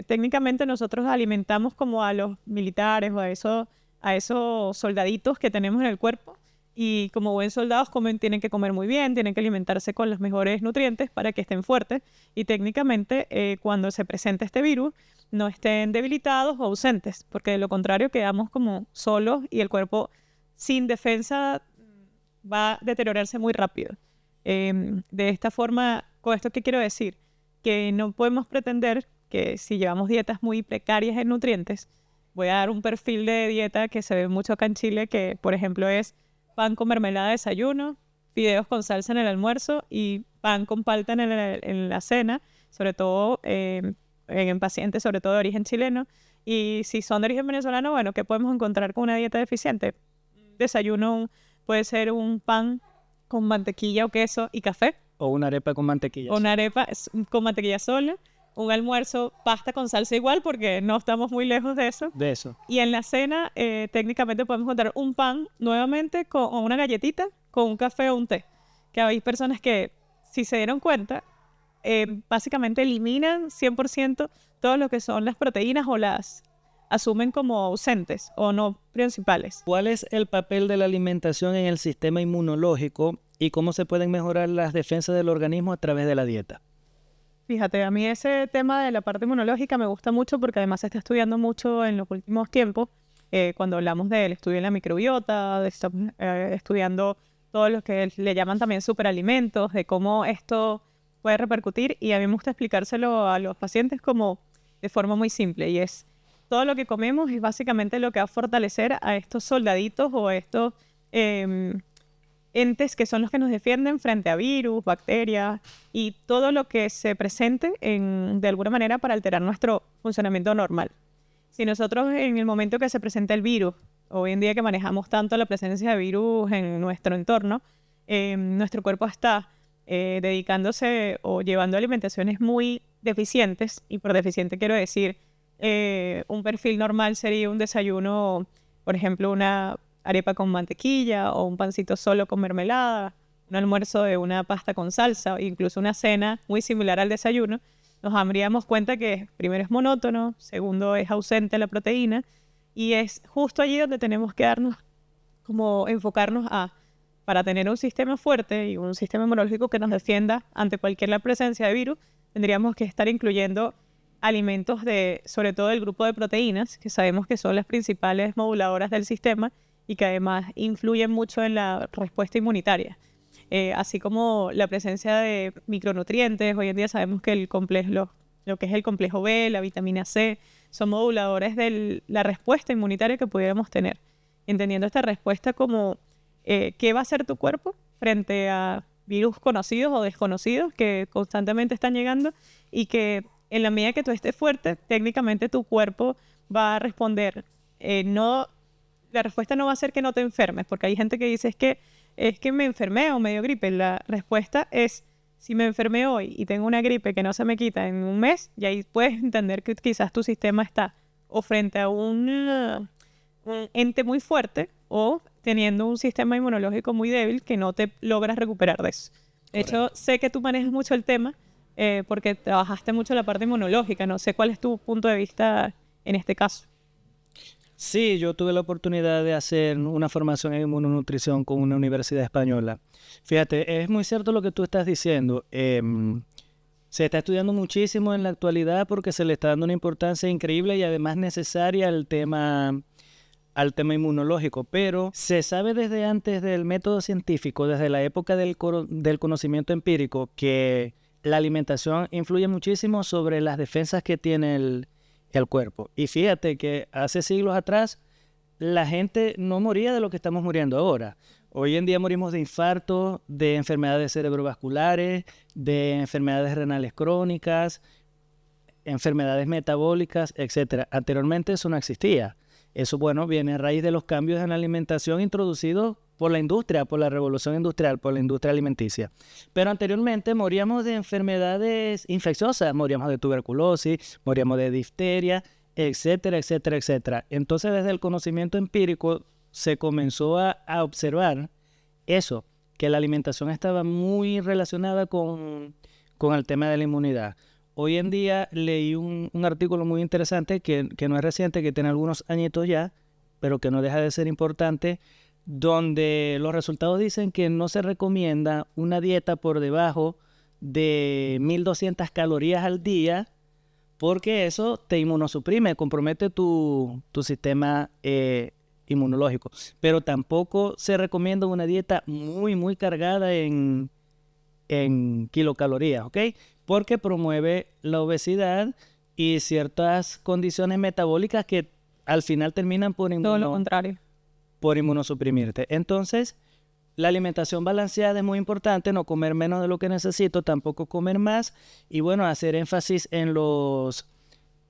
técnicamente nosotros alimentamos como a los militares o a esos soldaditos que tenemos en el cuerpo y como buen soldados tienen que comer muy bien, tienen que alimentarse con los mejores nutrientes para que estén fuertes y técnicamente cuando se presenta este virus no estén debilitados o ausentes, porque de lo contrario quedamos como solos y el cuerpo sin defensa va a deteriorarse muy rápido. De esta forma, ¿con esto qué quiero decir? Que no podemos pretender que si llevamos dietas muy precarias en nutrientes, voy a dar un perfil de dieta que se ve mucho acá en Chile, que por ejemplo es pan con mermelada de desayuno, fideos con salsa en el almuerzo y pan con palta en la cena, sobre todo en pacientes sobre todo de origen chileno. Y si son de origen venezolano, bueno, ¿qué podemos encontrar con una dieta deficiente? Desayuno puede ser un pan con mantequilla o queso y café. O una arepa con mantequilla. O una arepa con mantequilla sola. Un almuerzo, pasta con salsa igual, porque no estamos muy lejos de eso. Y en la cena, técnicamente podemos encontrar un pan, nuevamente, con una galletita, con un café o un té. Que hay personas que, si se dieron cuenta, básicamente eliminan 100% todo lo que son las proteínas o las asumen como ausentes o no principales. ¿Cuál es el papel de la alimentación en el sistema inmunológico y cómo se pueden mejorar las defensas del organismo a través de la dieta? Fíjate, a mí ese tema de la parte inmunológica me gusta mucho porque además se está estudiando mucho en los últimos tiempos. Cuando hablamos del estudio de la microbiota, estamos estudiando todo lo que le llaman también superalimentos, de cómo esto puede repercutir. Y a mí me gusta explicárselo a los pacientes como de forma muy simple. Y es, todo lo que comemos es básicamente lo que va a fortalecer a estos soldaditos o a estos entes que son los que nos defienden frente a virus, bacterias y todo lo que se presente de alguna manera para alterar nuestro funcionamiento normal. Si nosotros en el momento que se presenta el virus, hoy en día que manejamos tanto la presencia de virus en nuestro entorno, nuestro cuerpo está dedicándose o llevando alimentaciones muy deficientes, y por deficiente quiero decir, un perfil normal sería un desayuno, por ejemplo, una arepa con mantequilla o un pancito solo con mermelada, un almuerzo de una pasta con salsa, o incluso una cena muy similar al desayuno. Nos daríamos cuenta que primero es monótono, segundo es ausente la proteína, y es justo allí donde tenemos que darnos, como enfocarnos para tener un sistema fuerte y un sistema inmunológico que nos defienda ante cualquier presencia de virus, tendríamos que estar incluyendo alimentos sobre todo del grupo de proteínas, que sabemos que son las principales moduladoras del sistema y que además influyen mucho en la respuesta inmunitaria. Así como la presencia de micronutrientes, hoy en día sabemos que lo que es el complejo B, la vitamina C, son moduladores de la respuesta inmunitaria que pudiéramos tener. Entendiendo esta respuesta como qué va a hacer tu cuerpo frente a virus conocidos o desconocidos que constantemente están llegando, y que en la medida que tú estés fuerte, técnicamente tu cuerpo va a responder. La respuesta no va a ser que no te enfermes, porque hay gente que dice es que me enfermé o me dio gripe. La respuesta es, si me enfermé hoy y tengo una gripe que no se me quita en un mes, y ahí puedes entender que quizás tu sistema está o frente a un ente muy fuerte o teniendo un sistema inmunológico muy débil que no te logras recuperar de eso. De hecho, sé que tú manejas mucho el tema porque trabajaste mucho la parte inmunológica. No sé cuál es tu punto de vista en este caso. Sí, yo tuve la oportunidad de hacer una formación en inmunonutrición con una universidad española. Fíjate, es muy cierto lo que tú estás diciendo. Se está estudiando muchísimo en la actualidad porque se le está dando una importancia increíble y además necesaria al tema inmunológico, pero se sabe desde antes del método científico, desde la época del conocimiento empírico, que la alimentación influye muchísimo sobre las defensas que tiene el cuerpo. Y fíjate que hace siglos atrás la gente no moría de lo que estamos muriendo ahora. Hoy en día morimos de infartos, de enfermedades cerebrovasculares, de enfermedades renales crónicas, enfermedades metabólicas, etc. Anteriormente eso no existía. Eso, bueno, viene a raíz de los cambios en la alimentación introducidos por la industria, por la revolución industrial, por la industria alimenticia. Pero anteriormente moríamos de enfermedades infecciosas, moríamos de tuberculosis, moríamos de difteria, etcétera, etcétera, etcétera. Entonces, desde el conocimiento empírico se comenzó a observar eso, que la alimentación estaba muy relacionada con el tema de la inmunidad. Hoy en día leí un artículo muy interesante que no es reciente, que tiene algunos añitos ya, pero que no deja de ser importante, donde los resultados dicen que no se recomienda una dieta por debajo de 1200 calorías al día, porque eso te inmunosuprime, compromete tu sistema inmunológico. Pero tampoco se recomienda una dieta muy, muy cargada en kilocalorías, ¿ok? Porque promueve la obesidad y ciertas condiciones metabólicas que al final terminan Todo lo contrario. por inmunosuprimirte. Entonces, la alimentación balanceada es muy importante, no comer menos de lo que necesito, tampoco comer más, y bueno, hacer énfasis en los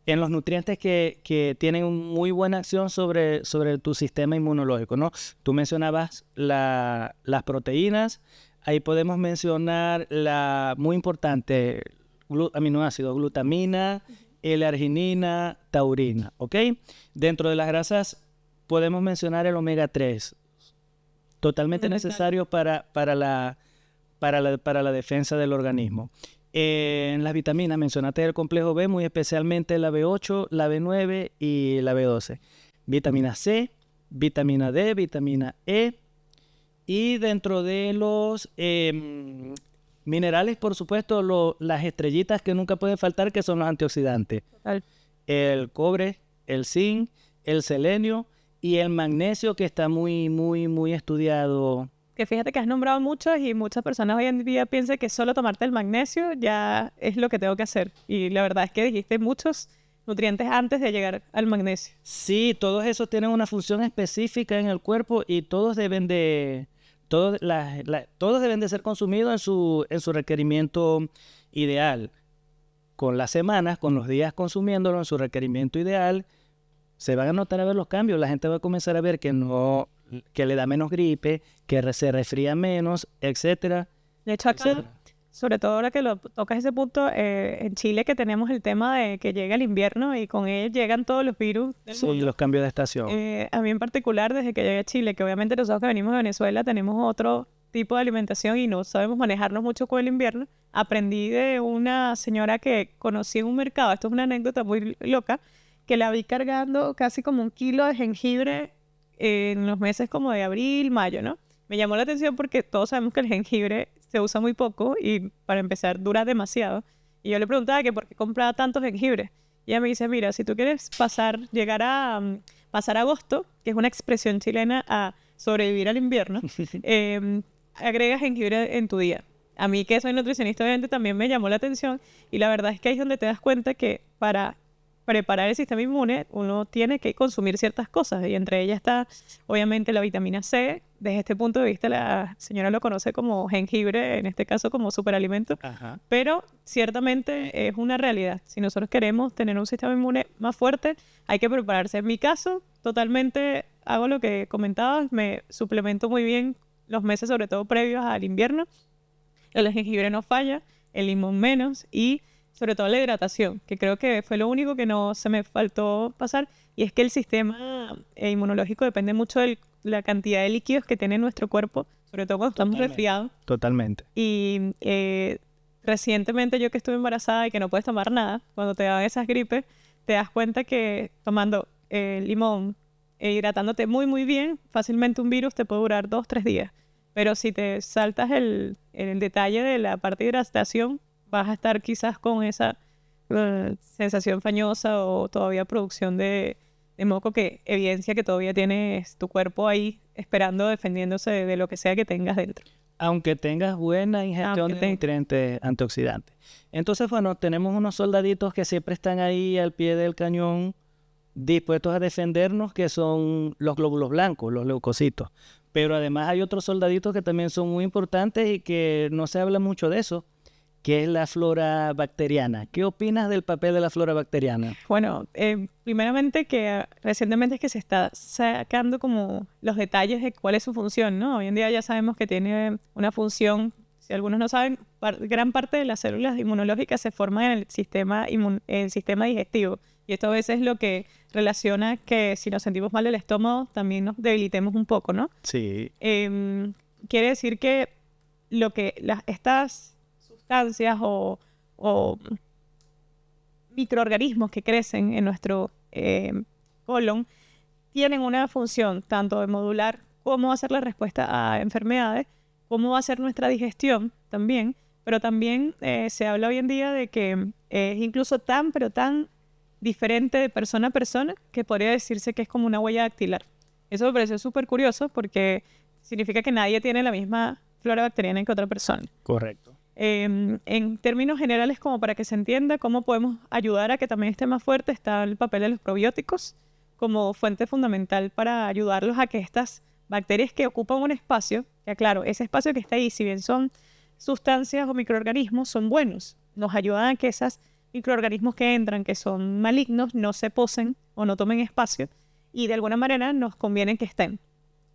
nutrientes que tienen muy buena acción sobre tu sistema inmunológico, ¿no? Tú mencionabas las proteínas. Ahí podemos mencionar muy importante, aminoácidos, glutamina, L-arginina, taurina, ¿ok? Dentro de las grasas podemos mencionar el omega 3, totalmente necesario para la defensa del organismo. En las vitaminas mencionaste el complejo B, muy especialmente la B8, la B9 y la B12. Vitamina C, vitamina D, vitamina E. Y dentro de los minerales, por supuesto, las estrellitas que nunca pueden faltar, que son los antioxidantes. Total. El cobre, el zinc, el selenio y el magnesio, que está muy, muy, muy estudiado. Que fíjate que has nombrado muchos y muchas personas hoy en día piensan que solo tomarte el magnesio ya es lo que tengo que hacer. Y la verdad es que dijiste muchos nutrientes antes de llegar al magnesio. Sí, todos esos tienen una función específica en el cuerpo y todos deben de ser consumidos en su requerimiento ideal. Con las semanas, con los días consumiéndolo en su requerimiento ideal, se van a notar a ver los cambios. La gente va a comenzar a ver que no, que le da menos gripe, que se resfría menos, etcétera, De hecho, acá, etcétera. sobre todo ahora que lo tocas ese punto, en Chile que tenemos el tema de que llega el invierno y con él llegan todos los virus del Sí, mundo. los cambios de estación. A mí en particular, desde que llegué a Chile, que obviamente nosotros que venimos de Venezuela tenemos otro tipo de alimentación y no sabemos manejarnos mucho con el invierno, aprendí de una señora que conocí en un mercado, esto es una anécdota muy loca, que la vi cargando casi como 1 kilo de jengibre en los meses como de abril, mayo, ¿no? Me llamó la atención porque todos sabemos que el jengibre se usa muy poco y para empezar dura demasiado. Y yo le preguntaba que por qué compraba tanto jengibre. Y ella me dice, mira, si tú quieres llegar a pasar agosto, que es una expresión chilena a sobrevivir al invierno, agrega jengibre en tu día. A mí, que soy nutricionista, obviamente también me llamó la atención y la verdad es que ahí es donde te das cuenta que para preparar el sistema inmune uno tiene que consumir ciertas cosas y entre ellas está obviamente la vitamina C. Desde este punto de vista la señora lo conoce como jengibre, en este caso como superalimento, Ajá. pero ciertamente es una realidad. Si nosotros queremos tener un sistema inmune más fuerte, hay que prepararse. En mi caso, totalmente hago lo que comentabas, me suplemento muy bien los meses, sobre todo previos al invierno. El jengibre no falla, el limón menos y sobre todo la hidratación, que creo que fue lo único que no se me faltó pasar, y es que el sistema inmunológico depende mucho de la cantidad de líquidos que tiene nuestro cuerpo, sobre todo cuando estamos resfriados. Totalmente. Y recientemente yo que estuve embarazada y que no puedes tomar nada, cuando te dan esas gripes, te das cuenta que tomando limón e hidratándote muy muy bien, fácilmente un virus te puede durar 2-3 días. Pero si te saltas el detalle de la parte de hidratación, vas a estar quizás con esa sensación fañosa o todavía producción de moco que evidencia que todavía tienes tu cuerpo ahí esperando, defendiéndose de lo que sea que tengas dentro. Aunque tengas buena ingestión de nutrientes antioxidantes. Entonces, bueno, tenemos unos soldaditos que siempre están ahí al pie del cañón, dispuestos a defendernos, que son los glóbulos blancos, los leucocitos. Pero además hay otros soldaditos que también son muy importantes y que no se habla mucho de eso, que es la flora bacteriana. ¿Qué opinas del papel de la flora bacteriana? Bueno, primeramente que recientemente es que se está sacando como los detalles de cuál es su función, ¿no? Hoy en día ya sabemos que tiene una función, si algunos no saben, gran parte de las células inmunológicas se forman en el sistema digestivo. Y esto a veces es lo que relaciona que si nos sentimos mal del estómago, también nos debilitemos un poco, ¿no? Sí. Quiere decir que estas sustancias o microorganismos que crecen en nuestro colon tienen una función tanto de modular cómo hacer la respuesta a enfermedades, cómo va a ser nuestra digestión también, pero también se habla hoy en día de que es incluso tan diferente de persona a persona que podría decirse que es como una huella dactilar. Eso me pareció súper curioso porque significa que nadie tiene la misma flora bacteriana que otra persona. Correcto. En términos generales, como para que se entienda cómo podemos ayudar a que también esté más fuerte, está el papel de los probióticos como fuente fundamental para ayudarlos a que estas bacterias que ocupan un espacio, que claro, ese espacio que está ahí, si bien son sustancias o microorganismos, son buenos. Nos ayudan a que esos microorganismos que entran, que son malignos, no se posen o no tomen espacio y de alguna manera nos conviene que estén.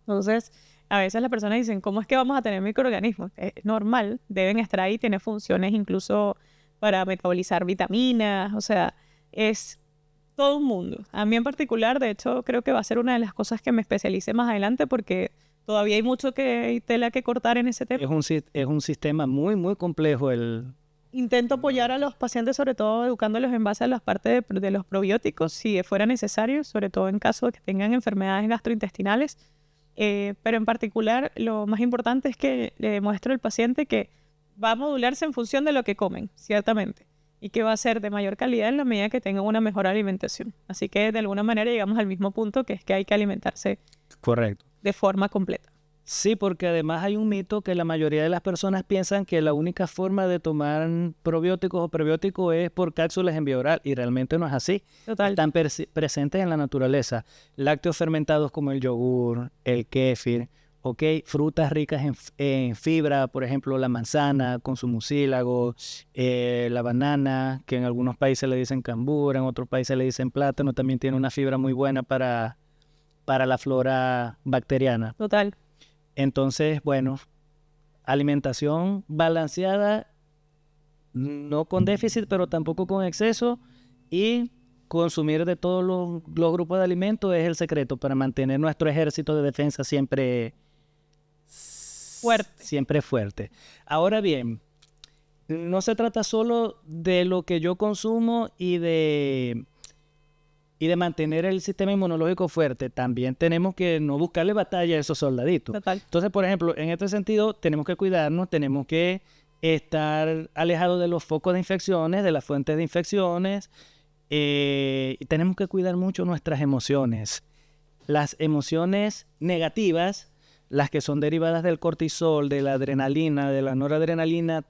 Entonces, a veces las personas dicen, ¿cómo es que vamos a tener microorganismos? Es normal, deben estar ahí, tienen funciones incluso para metabolizar vitaminas, o sea, es todo un mundo. A mí en particular, de hecho, creo que va a ser una de las cosas que me especialice más adelante porque todavía hay mucho tela que cortar en ese tema. Es un sistema muy, muy complejo Intento apoyar a los pacientes, sobre todo educándolos en base a las partes de los probióticos, si fuera necesario, sobre todo en caso de que tengan enfermedades gastrointestinales. Pero en particular, lo más importante es que le demuestro al paciente que va a modularse en función de lo que comen, ciertamente, y que va a ser de mayor calidad en la medida que tengan una mejor alimentación. Así que de alguna manera llegamos al mismo punto, que es que hay que alimentarse correcto de forma completa. Sí, porque además hay un mito que la mayoría de las personas piensan que la única forma de tomar probióticos o prebióticos es por cápsulas en vía oral, y realmente no es así. Total. Están presentes en la naturaleza. Lácteos fermentados como el yogur, el kéfir, frutas ricas en fibra, por ejemplo, la manzana con su mucílago, la banana, que en algunos países le dicen cambur, en otros países le dicen plátano, también tiene una fibra muy buena para para la flora bacteriana. Total. Entonces, bueno, alimentación balanceada, no con déficit, pero tampoco con exceso, y consumir de todos los grupos de alimentos es el secreto para mantener nuestro ejército de defensa siempre fuerte. Ahora bien, no se trata solo de lo que yo consumo y de mantener el sistema inmunológico fuerte. También tenemos que no buscarle batalla a esos soldaditos. Total. Entonces, por ejemplo, en este sentido, tenemos que cuidarnos, tenemos que estar alejados de los focos de infecciones, de las fuentes de infecciones, y tenemos que cuidar mucho nuestras emociones. Las emociones negativas, las que son derivadas del cortisol, de la adrenalina, de la noradrenalina,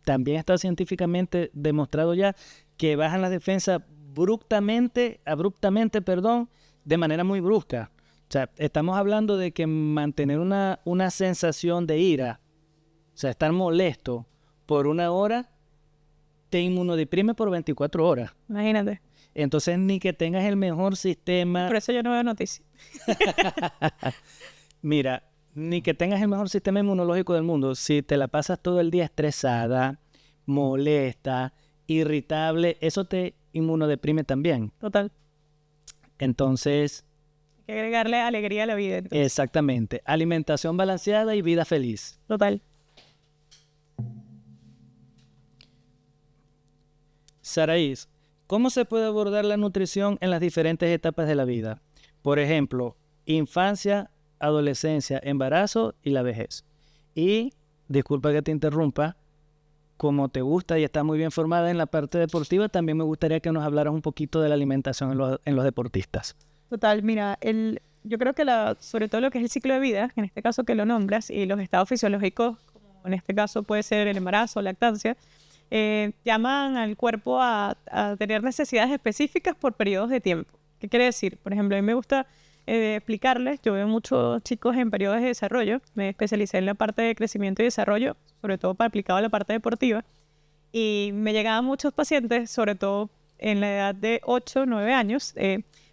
también está científicamente demostrado ya que bajan las defensas abruptamente, de manera muy brusca. O sea, estamos hablando de que mantener una sensación de ira, o sea, estar molesto por 1 hora, te inmunodeprime por 24 horas. Imagínate. Entonces, ni que tengas el mejor sistema... Por eso yo no veo noticias. Mira, ni que tengas el mejor sistema inmunológico del mundo, si te la pasas todo el día estresada, molesta, irritable, eso te inmunodeprime también. Total. Entonces... Hay que agregarle alegría a la vida. Entonces. Exactamente. Alimentación balanceada y vida feliz. Total. Saraís, ¿cómo se puede abordar la nutrición en las diferentes etapas de la vida? Por ejemplo, infancia, adolescencia, embarazo y la vejez. Y, disculpa que te interrumpa, como te gusta y estás muy bien formada en la parte deportiva, también me gustaría que nos hablaras un poquito de la alimentación en los deportistas. Total, mira, yo creo que sobre todo lo que es el ciclo de vida, en este caso que lo nombras, y los estados fisiológicos, como en este caso puede ser el embarazo, lactancia, llaman al cuerpo a tener necesidades específicas por periodos de tiempo. ¿Qué quiere decir? Por ejemplo, a mí me gusta explicarles, yo veo muchos chicos en periodos de desarrollo, me especialicé en la parte de crecimiento y desarrollo, sobre todo para aplicado a la parte deportiva, y me llegaban muchos pacientes, sobre todo en la edad de 8 o 9 años,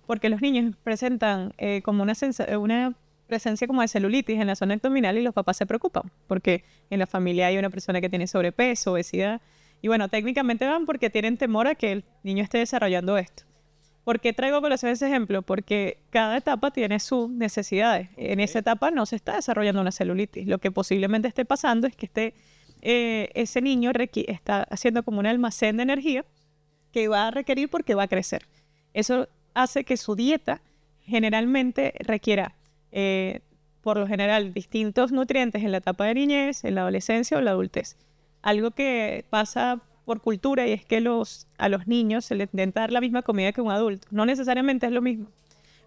porque los niños presentan como una presencia como de celulitis en la zona abdominal y los papás se preocupan, porque en la familia hay una persona que tiene sobrepeso, obesidad, y bueno, técnicamente van porque tienen temor a que el niño esté desarrollando esto. ¿Por qué traigo a colación ese ejemplo? Porque cada etapa tiene sus necesidades. En esa etapa no se está desarrollando una celulitis. Lo que posiblemente esté pasando es que ese niño está haciendo como un almacén de energía que va a requerir porque va a crecer. Eso hace que su dieta generalmente requiera, por lo general, distintos nutrientes en la etapa de niñez, en la adolescencia o la adultez. Algo que pasa por cultura y es que a los niños se les intenta dar la misma comida que un adulto. No necesariamente es lo mismo.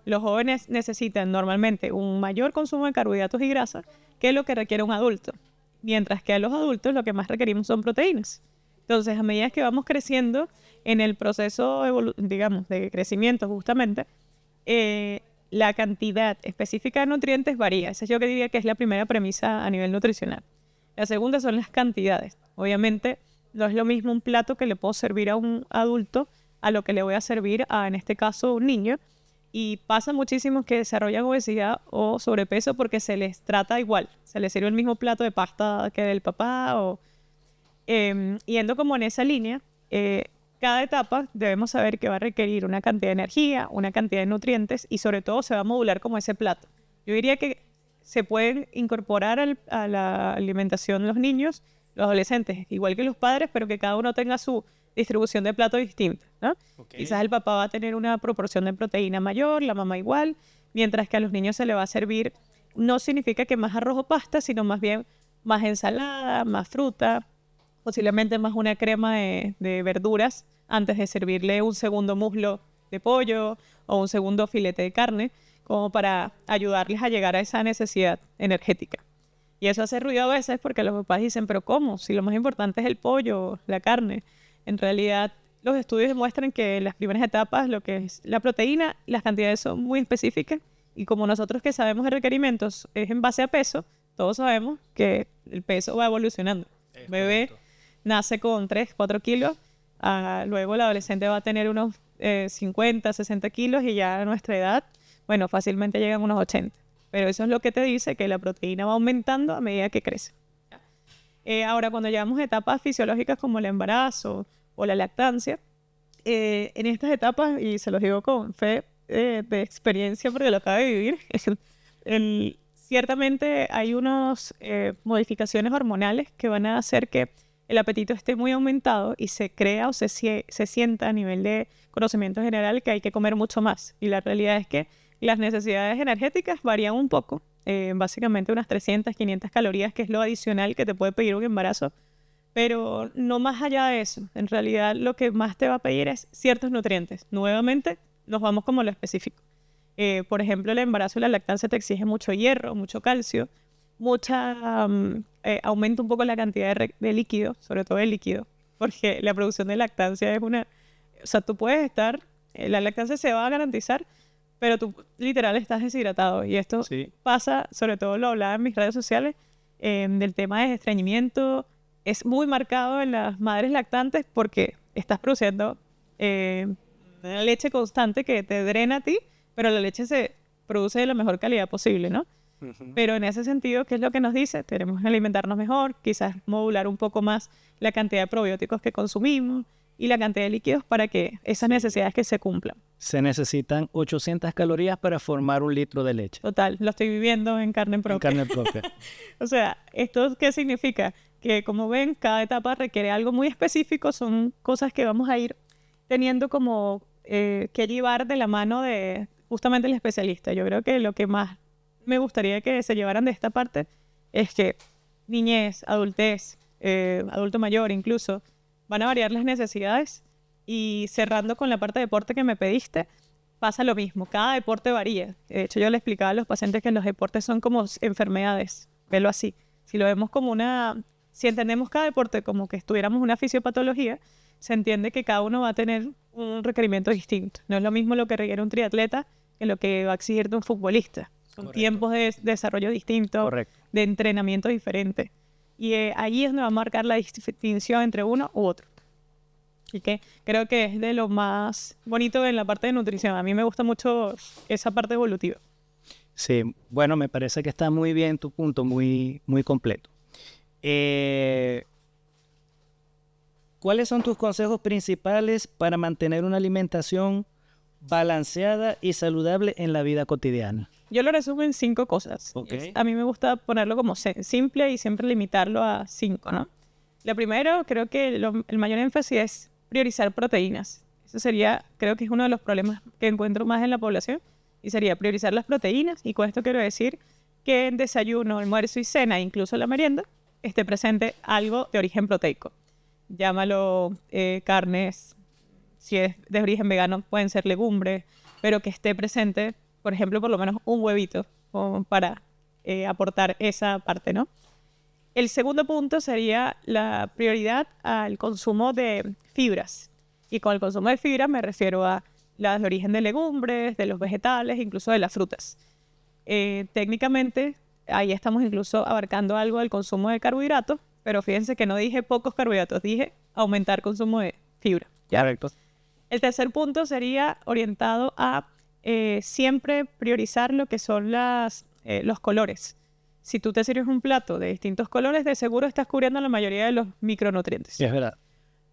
Los jóvenes necesitan normalmente un mayor consumo de carbohidratos y grasas que lo que requiere un adulto, mientras que a los adultos lo que más requerimos son proteínas. Entonces, a medida que vamos creciendo en el proceso, digamos, de crecimiento justamente, la cantidad específica de nutrientes varía. Esa yo que diría que es la primera premisa a nivel nutricional. La segunda son las cantidades. Obviamente, no es lo mismo un plato que le puedo servir a un adulto a lo que le voy a servir a, en este caso, un niño. Y pasa muchísimo que desarrollan obesidad o sobrepeso porque se les trata igual. Se les sirve el mismo plato de pasta que del papá. Yendo como en esa línea, cada etapa debemos saber que va a requerir una cantidad de energía, una cantidad de nutrientes y sobre todo se va a modular como ese plato. Yo diría que se pueden incorporar a la alimentación los niños, los adolescentes, igual que los padres, pero que cada uno tenga su distribución de plato distinta, ¿no? Okay. Quizás el papá va a tener una proporción de proteína mayor, la mamá igual, mientras que a los niños se le va a servir, no significa que más arroz o pasta, sino más bien más ensalada, más fruta, posiblemente más una crema de verduras antes de servirle un segundo muslo de pollo o un segundo filete de carne, como para ayudarles a llegar a esa necesidad energética. Y eso hace ruido a veces porque los papás dicen, pero ¿cómo? Si lo más importante es el pollo, la carne. En realidad, los estudios demuestran que en las primeras etapas, lo que es la proteína, las cantidades son muy específicas. Y como nosotros que sabemos de requerimientos es en base a peso, todos sabemos que el peso va evolucionando. El bebé nace con 3, 4 kilos, luego el adolescente va a tener unos 50, 60 kilos y ya a nuestra edad bueno, fácilmente llegan a unos 80. Pero eso es lo que te dice que la proteína va aumentando a medida que crece. Ahora, cuando llegamos a etapas fisiológicas como el embarazo o la lactancia, en estas etapas, y se los digo con fe de experiencia porque lo acabo de vivir, ciertamente hay unas modificaciones hormonales que van a hacer que el apetito esté muy aumentado y se crea o se sienta a nivel de conocimiento general que hay que comer mucho más. Y la realidad es que las necesidades energéticas varían un poco, básicamente unas 300, 500 calorías, que es lo adicional que te puede pedir un embarazo, pero no más allá de eso. En realidad lo que más te va a pedir es ciertos nutrientes. Nuevamente nos vamos como a lo específico. Por ejemplo, el embarazo y la lactancia te exige mucho hierro, mucho calcio, aumenta un poco la cantidad de líquido, sobre todo el líquido, porque la producción de lactancia es una... O sea, tú puedes estar... la lactancia se va a garantizar, pero tú literal estás deshidratado. Y esto pasa, sobre todo lo hablaba en mis redes sociales, del tema de estreñimiento. Es muy marcado en las madres lactantes porque estás produciendo una leche constante que te drena a ti, pero la leche se produce de la mejor calidad posible, ¿no? Pero en ese sentido, ¿qué es lo que nos dice? Tenemos que alimentarnos mejor, quizás modular un poco más la cantidad de probióticos que consumimos y la cantidad de líquidos para que esas necesidades que se cumplan. Se necesitan 800 calorías para formar 1 litro de leche. Total, lo estoy viviendo en carne propia. En carne propia. O sea, ¿esto qué significa? Que como ven, cada etapa requiere algo muy específico, son cosas que vamos a ir teniendo como que llevar de la mano de justamente el especialista. Yo creo que lo que más me gustaría que se llevaran de esta parte es que niñez, adultez, adulto mayor incluso, van a variar las necesidades. Y cerrando con la parte de deporte que me pediste, pasa lo mismo. Cada deporte varía. De hecho, yo le explicaba a los pacientes que los deportes son como enfermedades. Velo así. Si lo vemos como si entendemos cada deporte como que estuviéramos una fisiopatología, se entiende que cada uno va a tener un requerimiento distinto. No es lo mismo lo que requiere un triatleta que lo que va a exigir de un futbolista. Son tiempos de desarrollo distintos, de entrenamiento diferente. Y ahí es donde va a marcar la distinción entre uno u otro. Y que creo que es de lo más bonito en la parte de nutrición. A mí me gusta mucho esa parte evolutiva. Sí, bueno, me parece que está muy bien tu punto, muy, muy completo. ¿Cuáles son tus consejos principales para mantener una alimentación balanceada y saludable en la vida cotidiana? Yo lo resumo en 5 cosas. A mí me gusta ponerlo como simple y siempre limitarlo a 5, ¿no? Lo primero, creo que el mayor énfasis es priorizar proteínas. Eso sería, creo que es uno de los problemas que encuentro más en la población, y sería priorizar las proteínas. Y con esto quiero decir que en desayuno, almuerzo y cena, incluso la merienda, esté presente algo de origen proteico. Llámalo carnes, si es de origen vegano pueden ser legumbres, pero que esté presente, por ejemplo, por lo menos un huevito para aportar esa parte, ¿no? El segundo punto sería la prioridad al consumo de fibras. Y con el consumo de fibras me refiero a las de origen de legumbres, de los vegetales, incluso de las frutas. Técnicamente, ahí estamos incluso abarcando algo del consumo de carbohidratos, pero fíjense que no dije pocos carbohidratos, dije aumentar consumo de fibra. ¿Ya? Correcto. El tercer punto sería orientado a siempre priorizar lo que son los colores. Si tú te sirves un plato de distintos colores, de seguro estás cubriendo la mayoría de los micronutrientes. Sí, es verdad.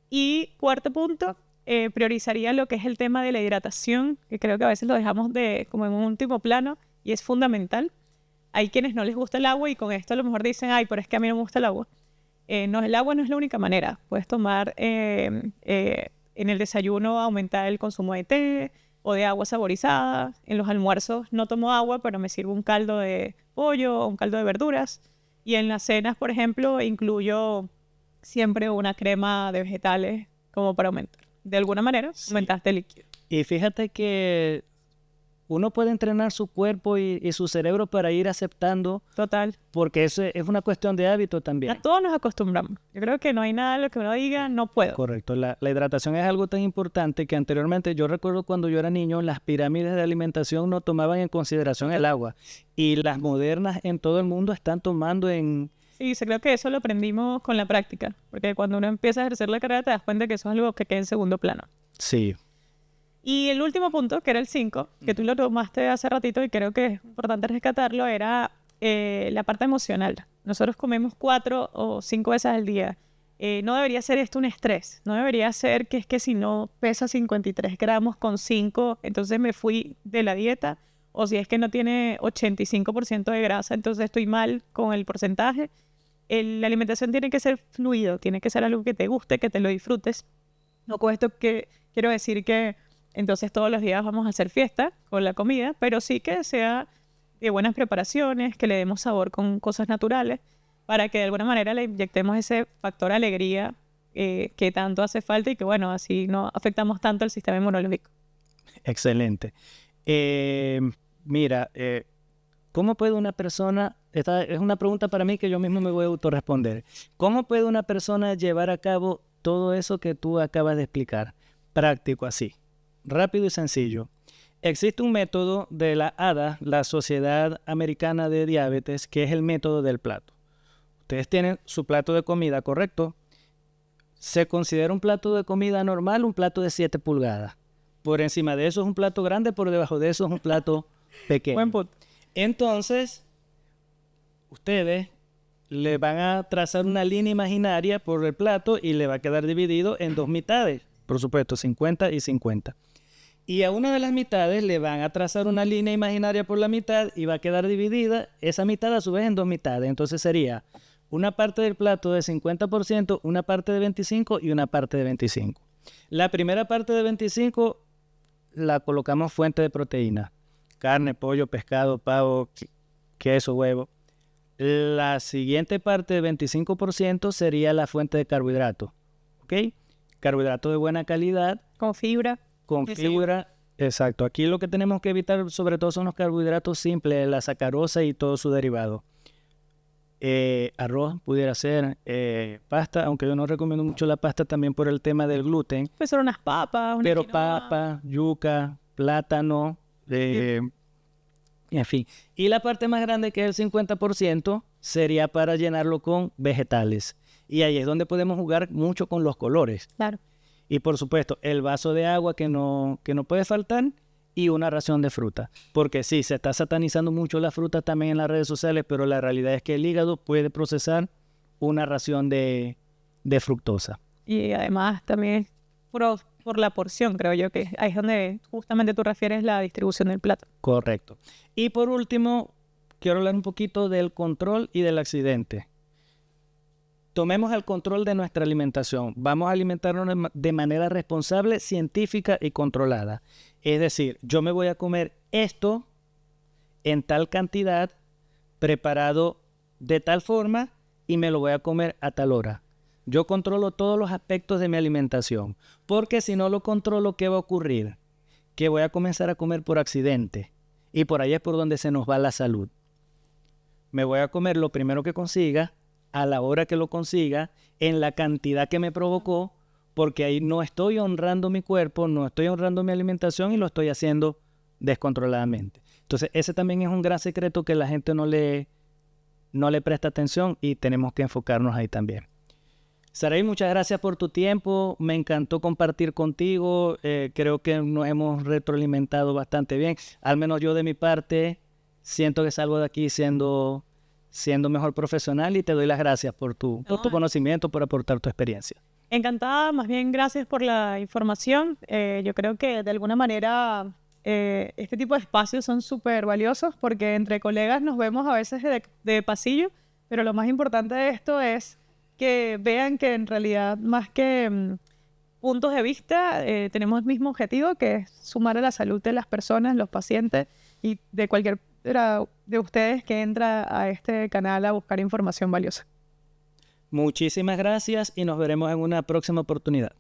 Y cuarto punto, priorizaría lo que es el tema de la hidratación, que creo que a veces lo dejamos como en un último plano y es fundamental. Hay quienes no les gusta el agua y con esto a lo mejor dicen, ay, pero es que a mí no me gusta el agua. No, el agua no es la única manera. Puedes tomar en el desayuno, aumentar el consumo de té o de agua saborizada. En los almuerzos no tomo agua, pero me sirvo un caldo de pollo o un caldo de verduras. Y en las cenas, por ejemplo, incluyo siempre una crema de vegetales como para aumentar. De alguna manera, aumentaste el líquido. Y fíjate que uno puede entrenar su cuerpo y su cerebro para ir aceptando. Total. Porque eso es una cuestión de hábito también. A todos nos acostumbramos. Yo creo que no hay nada de lo que uno diga, no puedo. Correcto. La hidratación es algo tan importante que anteriormente, yo recuerdo cuando yo era niño, las pirámides de alimentación no tomaban en consideración el agua. Y las modernas en todo el mundo están tomando en... Sí, creo que eso lo aprendimos con la práctica. Porque cuando uno empieza a ejercer la carrera te das cuenta que eso es algo que queda en segundo plano. Sí. Y el último punto, que era el 5, que tú lo tomaste hace ratito y creo que es importante rescatarlo, era la parte emocional. Nosotros comemos 4 o 5 veces al día. No debería ser esto un estrés. No debería ser que es que si no pesa 53 gramos con 5, entonces me fui de la dieta. O si es que no tiene 85% de grasa, entonces estoy mal con el porcentaje. La alimentación tiene que ser fluido, tiene que ser algo que te guste, que te lo disfrutes. No con esto que quiero decir que entonces todos los días vamos a hacer fiesta con la comida, pero sí que sea de buenas preparaciones, que le demos sabor con cosas naturales, para que de alguna manera le inyectemos ese factor alegría que tanto hace falta y que, bueno, así no afectamos tanto al sistema inmunológico. Excelente. Mira, ¿cómo puede una persona, esta es una pregunta para mí que yo mismo me voy a autorresponder, ¿cómo puede una persona llevar a cabo todo eso que tú acabas de explicar? Práctico así, rápido y sencillo. Existe un método de la ADA, la Sociedad Americana de Diabetes, que es el método del plato. Ustedes tienen su plato de comida, ¿correcto? Se considera un plato de comida normal, un plato de 7 pulgadas. Por encima de eso es un plato grande, por debajo de eso es un plato pequeño. Buen punto. Entonces, ustedes le van a trazar una línea imaginaria por el plato y le va a quedar dividido en 2 mitades. Por supuesto, 50 y 50. Y a una de las mitades le van a trazar una línea imaginaria por la mitad y va a quedar dividida esa mitad a su vez en 2 mitades. Entonces sería una parte del plato de 50%, una parte de 25% y una parte de 25%. La primera parte de 25% la colocamos fuente de proteína. Carne, pollo, pescado, pavo, queso, huevo. La siguiente parte de 25% sería la fuente de carbohidratos. ¿Ok? Carbohidratos de buena calidad. Con fibra. Con fibra, exacto. Aquí lo que tenemos que evitar sobre todo son los carbohidratos simples, la sacarosa y todo su derivado. Arroz pudiera ser, pasta, aunque yo no recomiendo mucho la pasta también por el tema del gluten. Puede ser unas papas, pero papa, yuca, plátano, en fin. Y la parte más grande, que es el 50%, sería para llenarlo con vegetales. Y ahí es donde podemos jugar mucho con los colores. Claro. Y por supuesto, el vaso de agua que no puede faltar y una ración de fruta. Porque sí, se está satanizando mucho la fruta también en las redes sociales, pero la realidad es que el hígado puede procesar una ración de fructosa. Y además también por la porción, creo yo, que ahí es donde justamente tú refieres la distribución del plato. Correcto. Y por último, quiero hablar un poquito del control y del accidente. Tomemos el control de nuestra alimentación. Vamos a alimentarnos de manera responsable, científica y controlada. Es decir, yo me voy a comer esto en tal cantidad, preparado de tal forma, y me lo voy a comer a tal hora. Yo controlo todos los aspectos de mi alimentación. Porque si no lo controlo, ¿qué va a ocurrir? Que voy a comenzar a comer por accidente. Y por ahí es por donde se nos va la salud. Me voy a comer lo primero que consiga, a la hora que lo consiga, en la cantidad que me provocó, porque ahí no estoy honrando mi cuerpo, no estoy honrando mi alimentación y lo estoy haciendo descontroladamente. Entonces, ese también es un gran secreto que la gente no le presta atención y tenemos que enfocarnos ahí también. Saray, muchas gracias por tu tiempo, me encantó compartir contigo, creo que nos hemos retroalimentado bastante bien, al menos yo de mi parte siento que salgo de aquí siendo mejor profesional y te doy las gracias por tu conocimiento, por aportar tu experiencia. Encantada, más bien gracias por la información. Yo creo que de alguna manera este tipo de espacios son súper valiosos porque entre colegas nos vemos a veces de pasillo, pero lo más importante de esto es que vean que en realidad más que puntos de vista tenemos el mismo objetivo, que es sumar a la salud de las personas, los pacientes y de cualquier de ustedes que entra a este canal a buscar información valiosa. Muchísimas gracias y nos veremos en una próxima oportunidad.